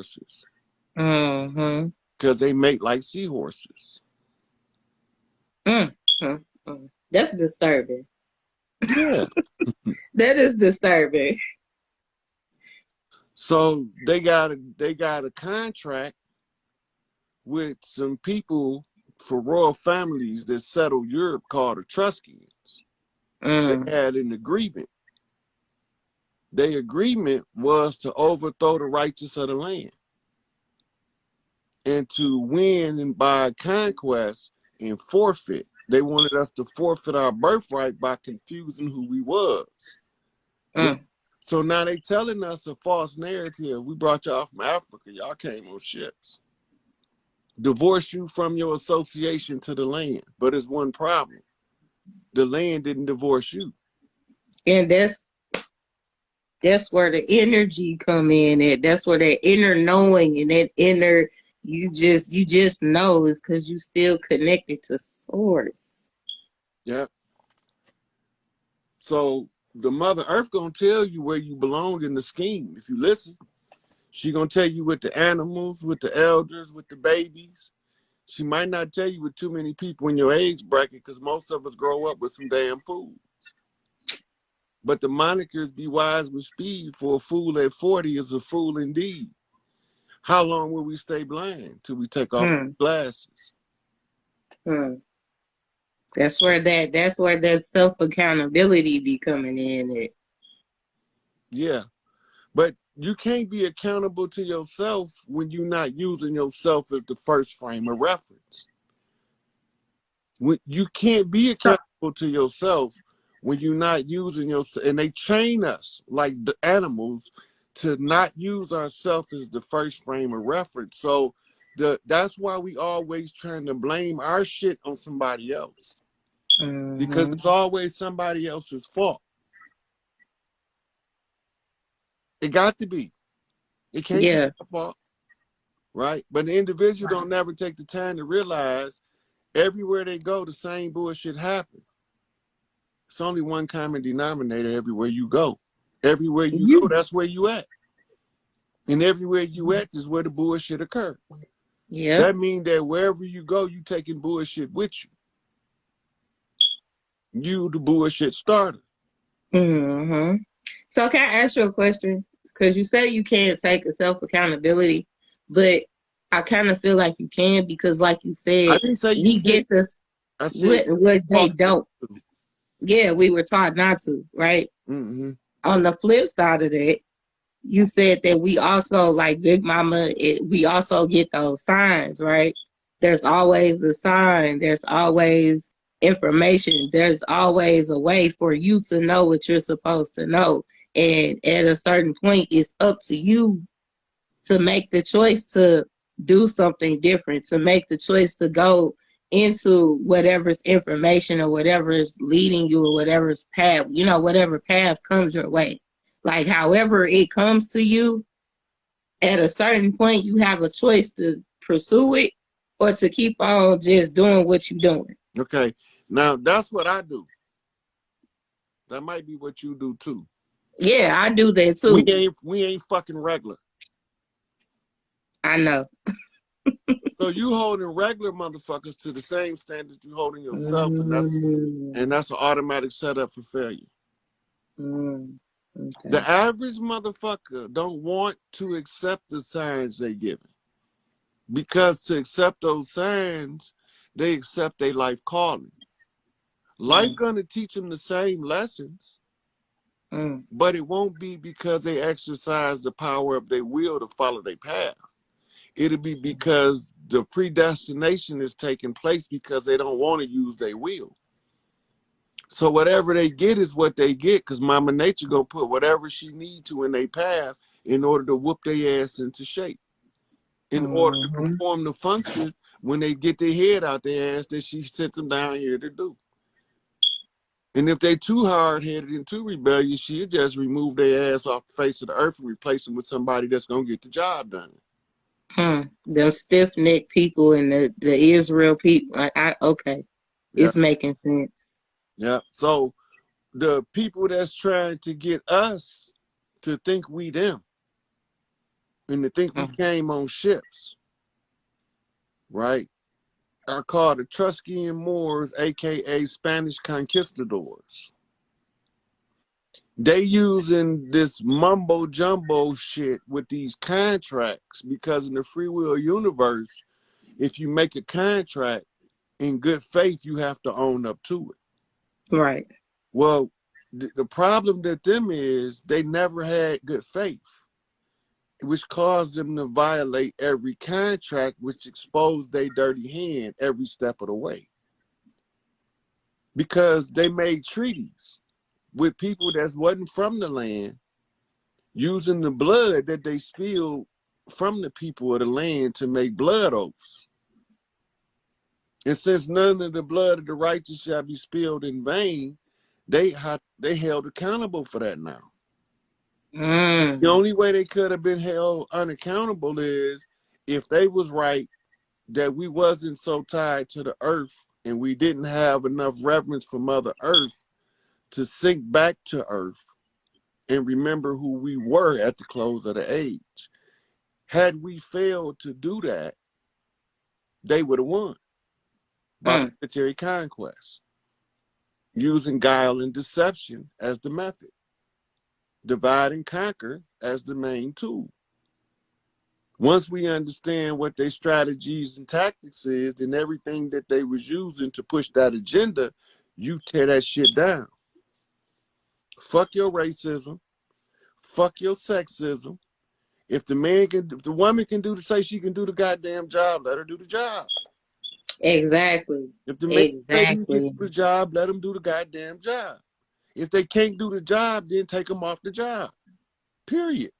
horses. Mm-hmm. Because they mate like seahorses. Mm-hmm. That's disturbing. Yeah. That is disturbing. So they got a contract with some people for royal families that settled Europe called the Etruscans. They had an agreement. Their agreement was to overthrow the righteous of the land and to win and by conquest and forfeit. They wanted us to forfeit our birthright by confusing who we was. So now they telling us a false narrative. We brought y'all from Africa. Y'all came on ships. Divorce you from your association to the land. But it's one problem. The land didn't divorce you. And that's where the energy come in at. That's where that inner knowing and that inner you just know is because you still connected to source. Yeah. So the Mother Earth gonna tell you where you belong in the scheme. If you listen, she gonna tell you with the animals, with the elders, with the babies. She might not tell you with too many people in your age bracket because most of us grow up with some damn fools. But the monikers be wise with speed, for a fool at 40 is a fool indeed. How long will we stay blind till we take off the glasses? That's where that self-accountability be coming in at. Yeah. But you can't be accountable to yourself when you're not using yourself as the first frame of reference. You can't be accountable to yourself when you're not using yourself. And they train us like the animals to not use ourselves as the first frame of reference. So that's why we always trying to blame our shit on somebody else. Because it's always somebody else's fault. It got to be. It can't be our fault. Right? But the individual don't never take the time to realize everywhere they go, the same bullshit happens. It's only one common denominator everywhere you go. Everywhere you go, that's where you at. And everywhere you at is where the bullshit occurs. Yeah. That means that wherever you go, you taking bullshit with you. You the bullshit starter. So can I ask you a question? Because you say you can't take a self-accountability, but I kind of feel like you can because, like you said, I didn't say you we get this what they don't. Yeah, we were taught not to, right? On the flip side of that, you said that we also, like Big Mama, we also get those signs, right? There's always a sign. There's always information. There's always a way for you to know what you're supposed to know. And at a certain point, it's up to you to make the choice to do something different, to make the choice to go into whatever's information or whatever's leading you or whatever's path, whatever path comes your way. Like, however it comes to you, at a certain point, you have a choice to pursue it or to keep on just doing what you're doing. Okay. Now, that's what I do. That might be what you do, too. Yeah, I do that, too. We ain't fucking regular. I know. So you holding regular motherfuckers to the same standard you holding yourself, and that's an automatic setup for failure. Okay. The average motherfucker don't want to accept the signs they given, because to accept those signs, they accept their life calling. Life gonna teach them the same lessons, but it won't be because they exercise the power of their will to follow their path. It'll be because the predestination is taking place because they don't want to use their will. So whatever they get is what they get, because Mama Nature gonna put whatever she need to in their path in order to whoop their ass into shape, in order to perform the function when they get their head out their ass that she sent them down here to do. And if they too hard-headed and too rebellious, she'll just remove their ass off the face of the earth and replace them with somebody that's gonna get the job done. Them stiff-necked people and the Israel people. Okay. It's making sense. Yeah. So the people that's trying to get us to think we them and to think we came on ships, right, are called the Etruscan Moors, aka Spanish conquistadors. They using this mumbo jumbo shit with these contracts, because in the free will universe, if you make a contract in good faith, you have to own up to it. Right. Well, the problem that them is they never had good faith, which caused them to violate every contract, which exposed their dirty hand every step of the way. Because they made treaties with people that wasn't from the land, using the blood that they spilled from the people of the land to make blood oaths. And since none of the blood of the righteous shall be spilled in vain, they held accountable for that now. The only way they could have been held unaccountable is if they was right that we wasn't so tied to the earth and we didn't have enough reverence for Mother Earth to sink back to earth and remember who we were at the close of the age. Had we failed to do that, they would have won by military conquest, using guile and deception as the method, divide and conquer as the main tool. Once we understand what their strategies and tactics is, then everything that they was using to push that agenda, you tear that shit down. Fuck your racism. Fuck your sexism. If the woman can say she can do the goddamn job, let her do the job. Exactly. If the man say he can do the job, let him do the goddamn job. If they can't do the job, then take them off the job. Period.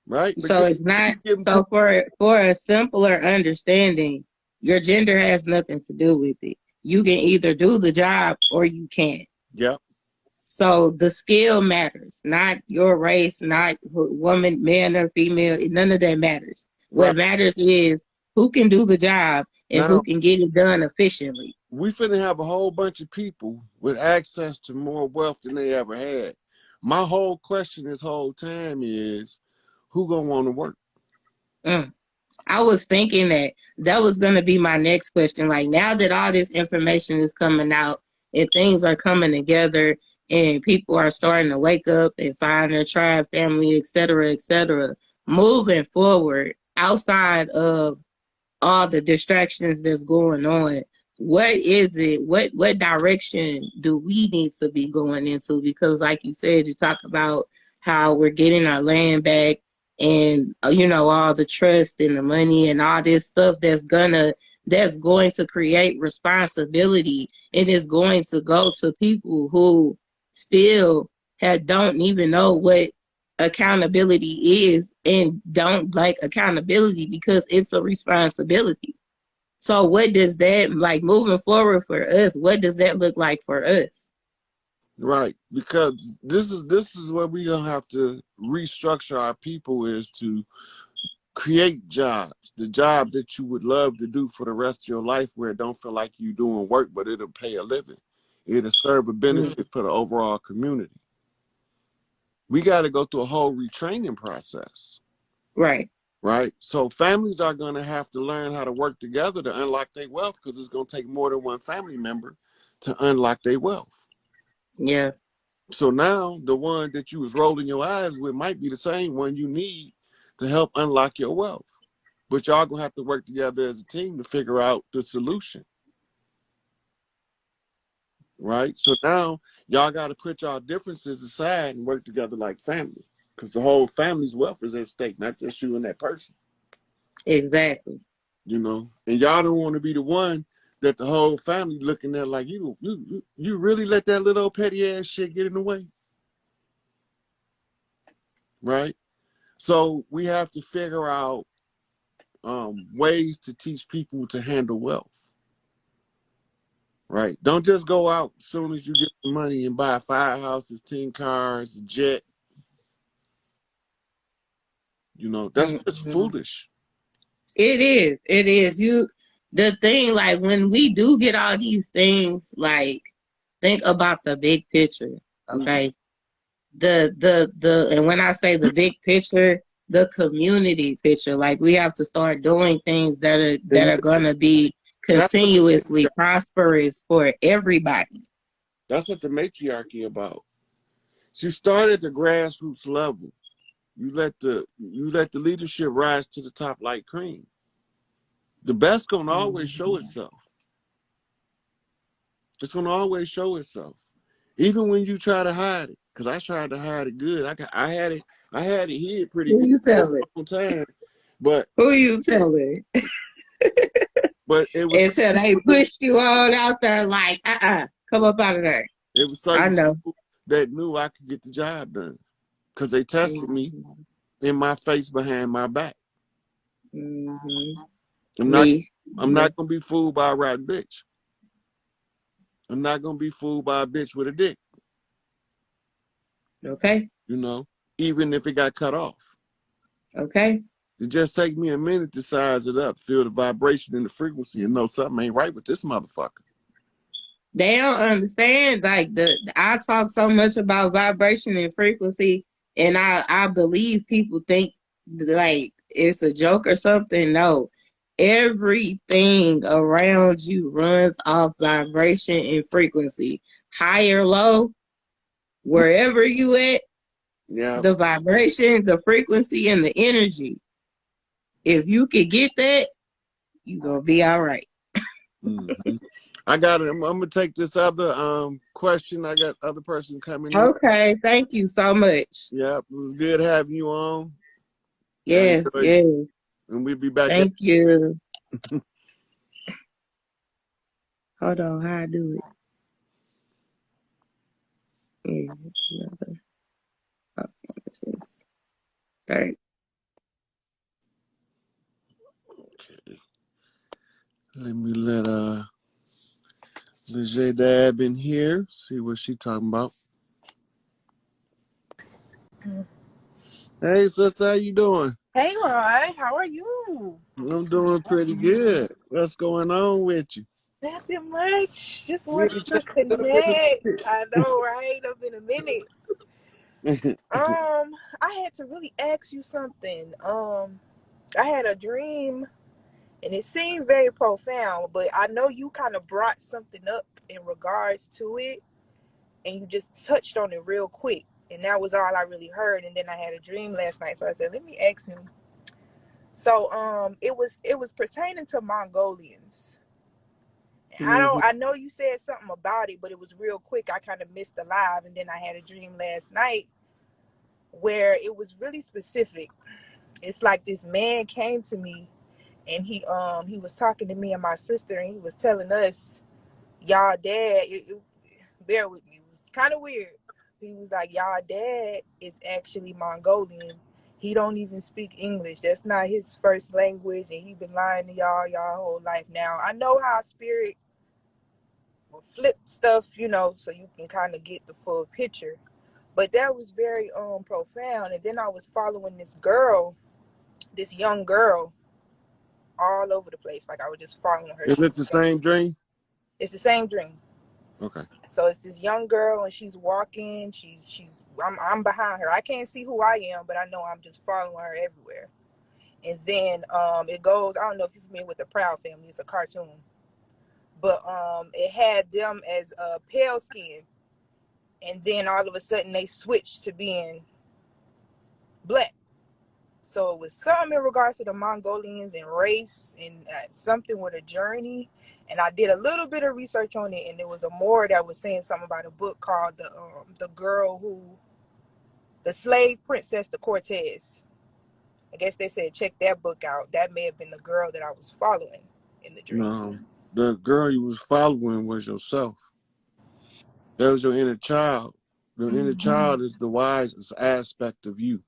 Right? So it's not, so for a simpler understanding, your gender has nothing to do with it. You can either do the job or you can't. Yep. So the skill matters, not your race, not woman, man or female. None of that matters. Right. What matters is who can do the job and who can get it done efficiently. We finna have a whole bunch of people with access to more wealth than they ever had. My whole question this whole time is, who gonna want to work? I was thinking that was gonna be my next question. Like, now that all this information is coming out and things are coming together and people are starting to wake up and find their tribe, family, et cetera, moving forward, outside of all the distractions that's going on, what is it, what direction do we need to be going into? Because like you said, you talk about how we're getting our land back and, you know, all the trust and the money and all this stuff that's going to create responsibility, and it's going to go to people who still don't even know what accountability is and don't like accountability because it's a responsibility. So what does that, like, moving forward for us, what does that look like for us? Right, because this is where we're gonna have to restructure our people, is to create jobs, the job that you would love to do for the rest of your life, where it don't feel like you doing work, but it'll pay a living. It'll serve a benefit for the overall community. We got to go through a whole retraining process. Right. Right. So families are going to have to learn how to work together to unlock their wealth, because it's going to take more than one family member to unlock their wealth. Yeah. So now the one that you was rolling your eyes with might be the same one you need to help unlock your wealth. But y'all going to have to work together as a team to figure out the solution. Right? So now y'all got to put y'all differences aside and work together like family, because the whole family's wealth is at stake, not just you and that person. Exactly. You know, and y'all don't want to be the one that the whole family looking at like, you really let that little petty ass shit get in the way. Right? So we have to figure out ways to teach people to handle wealth. Right? Don't just go out as soon as you get the money and buy 5 houses, 10 cars, a jet. You know, that's just foolish. It is. It is. The thing, like, when we do get all these things, like, think about the big picture, okay? And when I say the big picture, the community picture. Like we have to start doing things that are gonna be continuously prosperous for everybody. That's what the matriarchy about. She started at the grassroots level. You let the leadership rise to the top like cream. The best gonna always show itself. It's gonna always show itself, even when you try to hide it. Cause I tried to hide it good. I had it hid pretty Who good you for telling? a long time, but Who you telling? but it was Until they pushed you on out there, like, come up out of there. it was I certain know. people that knew I could get the job done, cause they tested me in my face behind my back. I'm not gonna be fooled by a rotten bitch. I'm not gonna be fooled by a bitch with a dick. Okay. You know, even if it got cut off. Okay. It just take me a minute to size it up, feel the vibration and the frequency, and know something ain't right with this motherfucker. They don't understand. Like I talk so much about vibration and frequency, and I believe people think like it's a joke or something. No, everything around you runs off vibration and frequency, high or low, wherever you at. Yeah. The vibration, the frequency, and the energy. If you could get that, you gonna be all right. I got it. I'm gonna take this other question. I got other person coming in. Okay, thank you so much. Yep, it was good having you on. Yes, yes. And we'll be back. Thank you. Hold on, how I do it? Okay. Let me let GINDJAB in here. See what she talking about. Hey sister, how you doing? Hey Roy, how are you? I'm doing pretty good. What's going on with you? Nothing much. Just wanted to connect. I know, right? It's been a minute. I had to really ask you something. I had a dream and it seemed very profound, but I know you kind of brought something up in regards to it and you just touched on it real quick. And that was all I really heard. And then I had a dream last night. So I said, let me ask him. So it was pertaining to Mongolians. I know you said something about it, but it was real quick. I kind of missed the live, and then I had a dream last night where it was really specific. It's like this man came to me and he was talking to me and my sister, and he was telling us, y'all dad, bear with me, it was kind of weird. He was like, y'all dad is actually Mongolian. He don't even speak English. That's not his first language, and he been lying to y'all whole life. Now, I know how spirit will flip stuff, so you can kind of get the full picture. But that was very profound. And then I was following this young girl, all over the place. Like I was just following her. Is it the same dream? It's the same dream. Okay. So it's this young girl, and she's walking. I'm behind her. I can't see who I am, but I know I'm just following her everywhere. And then it goes. I don't know if you're familiar with the Proud Family. It's a cartoon, but it had them as pale skin, and then all of a sudden they switched to being black. So it was something in regards to the Mongolians and race, and something with a journey. And I did a little bit of research on it, and there was a more that was saying something about a book called the Slave Princess to Cortez. I guess they said check that book out. That may have been the girl that I was following in the dream. No, the girl you was following was yourself. That was your inner child. The inner child is the wisest aspect of you.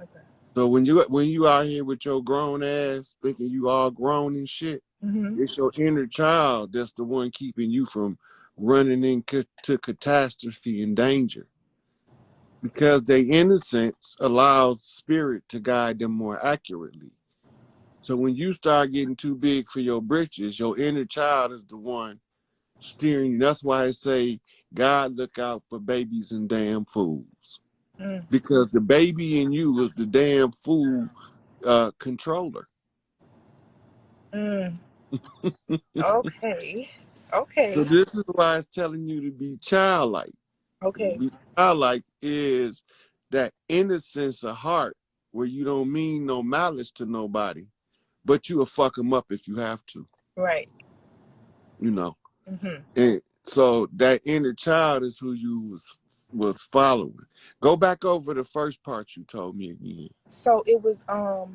Okay. So when you out here with your grown ass thinking you all grown and shit, it's your inner child that's the one keeping you from running into catastrophe and danger. Because their innocence allows spirit to guide them more accurately. So when you start getting too big for your britches, your inner child is the one steering you. That's why I say, God look out for babies and damn fools. because the baby in you was the damn fool controller. Okay. Okay. So this is why it's telling you to be childlike. Okay. Be childlike is that innocence of heart where you don't mean no malice to nobody, but you'll fuck them up if you have to. Right. You know. And so that inner child is who you was following. Go back over the first part you told me again. So it was the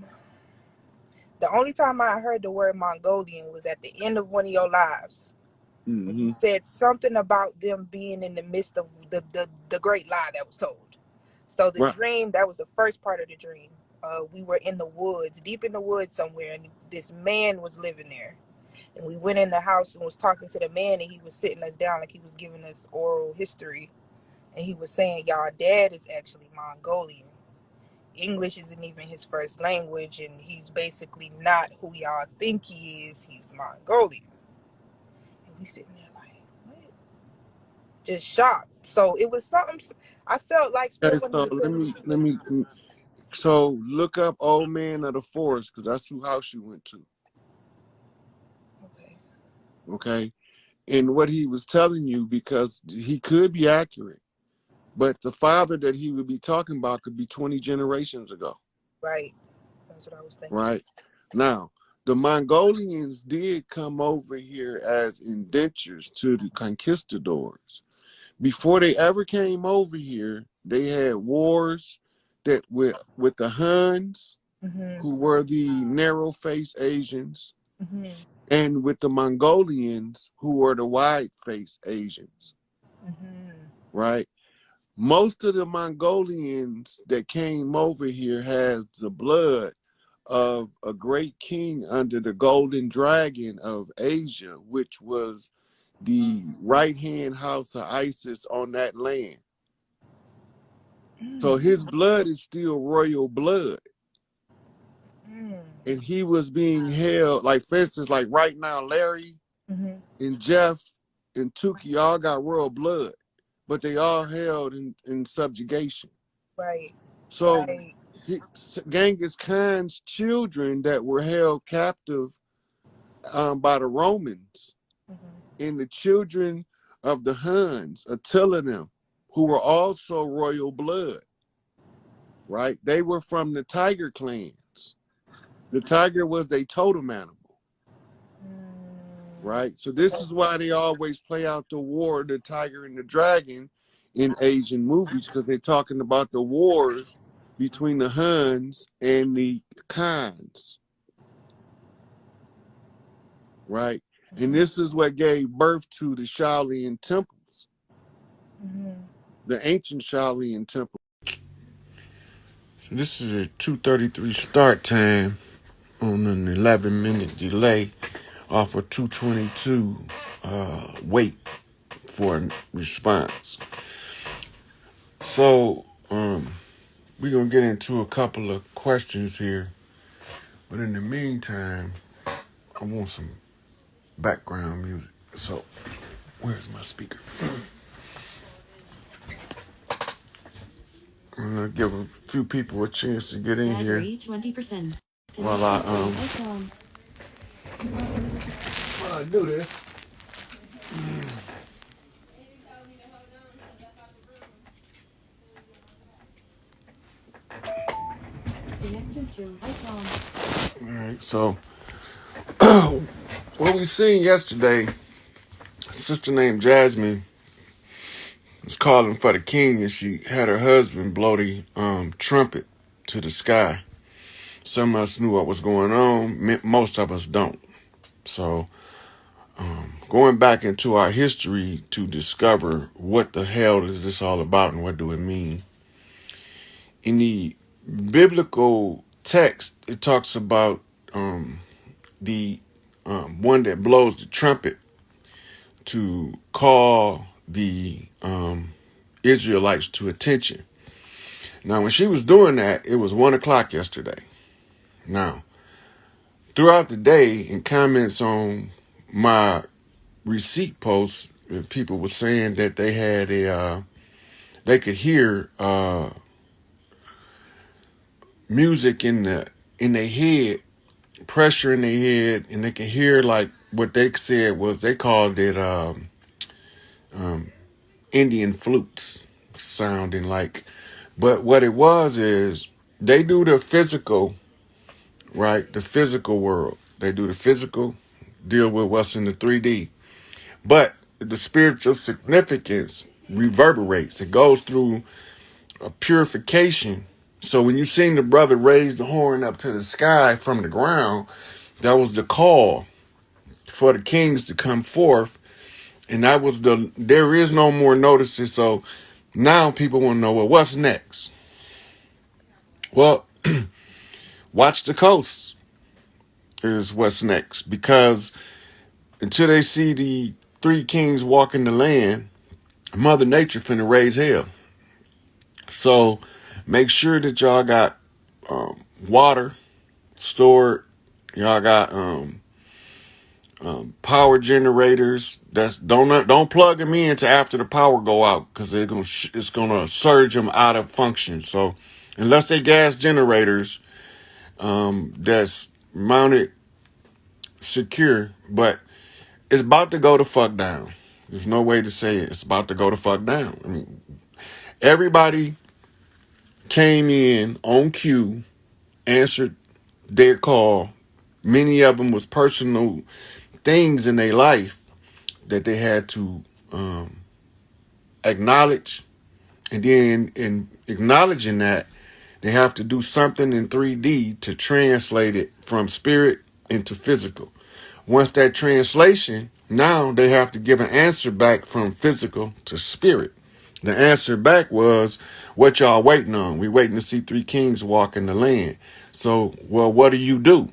only time I heard the word Mongolian was at the end of one of your lives. When you said something about them being in the midst of the great lie that was told. So the dream, that was the first part of the dream. We were in the woods, deep in the woods somewhere, and this man was living there. And we went in the house and was talking to the man, and he was sitting us down like he was giving us oral history. And he was saying, y'all dad is actually Mongolian. English isn't even his first language, and he's basically not who y'all think he is. He's Mongolian. And we sitting there like, what? Just shocked. So it was something. I felt like Okay, so let me. So look up Old Man of the Forest, because that's who house you went to. Okay. And what he was telling you, because he could be accurate, but the father that he would be talking about could be 20 generations ago. Right. That's what I was thinking. Right. Now, the Mongolians did come over here as indentures to the conquistadors. Before they ever came over here, they had wars that with the Huns, who were the narrow-faced Asians, and with the Mongolians, who were the wide-faced Asians. Right? Most of the Mongolians that came over here has the blood of a great king under the golden dragon of Asia, which was the right-hand house of Isis on that land. So his blood is still royal blood. And he was being held, like for instance, like right now, Larry and Jeff and Tukey all got royal blood, but they all held in subjugation. Right. So Genghis Khan's children that were held captive by the Romans, and the children of the Huns, Attila them, who were also royal blood, right? They were from the tiger clans. The tiger was their totem animal, right? So this is why they always play out the war, the tiger and the dragon in Asian movies, because they're talking about the wars between the Huns and the Khans, right? And this is what gave birth to the Shaolin temples, the ancient Shaolin temple. So this is a 2:33 start time on an 11-minute delay off a 2:22 wait for a response. So we're going to get into a couple of questions here. But in the meantime, I want some background music. So where's my speaker? I'm going to give a few people a chance to get in here 20%. While I do this. All right, so what we seen yesterday, a sister named Jasmine was calling for the king, and she had her husband blow the trumpet to the sky. Some of us knew what was going on. Most of us don't. So going back into our history to discover what the hell is this all about and what do it mean. In the biblical text, it talks about the one that blows the trumpet to call the Israelites to attention. Now, when she was doing that, it was 1 o'clock yesterday. Now, throughout the day, in comments on my receipt posts, people were saying that they had they could hear music in their head, pressure in their head, and they can hear like what they said was they called it Indian flutes sounding like. But what it was is they do the physical, right? The physical world. They do the physical, deal with what's in the 3D. But the spiritual significance reverberates. It goes through a purification. So when you seen the brother raise the horn up to the sky from the ground, that was the call for the kings to come forth. And that was there is no more notices. So now people want to know, well, what's next? Well, watch the coast is what's next. Because until they see the 3 kings walking the land, Mother Nature finna raise hell. So make sure that y'all got water stored. Y'all got power generators. Don't plug them in to after the power go out, because it's gonna surge them out of function. So unless they gas generators that's mounted secure, but it's about to go the fuck down. There's no way to say it. It's about to go the fuck down. I mean, everybody came in on cue, answered their call. Many of them was personal things in their life that they had to acknowledge. And then in acknowledging that, they have to do something in 3D to translate it from spirit into physical. Once that translation, now they have to give an answer back from physical to spirit. The answer back was, what y'all waiting on? We waiting to see 3 kings walk in the land. So, well, what do?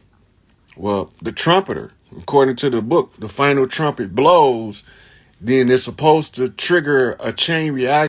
Well, the trumpeter, according to the book, the final trumpet blows, then it's supposed to trigger a chain reaction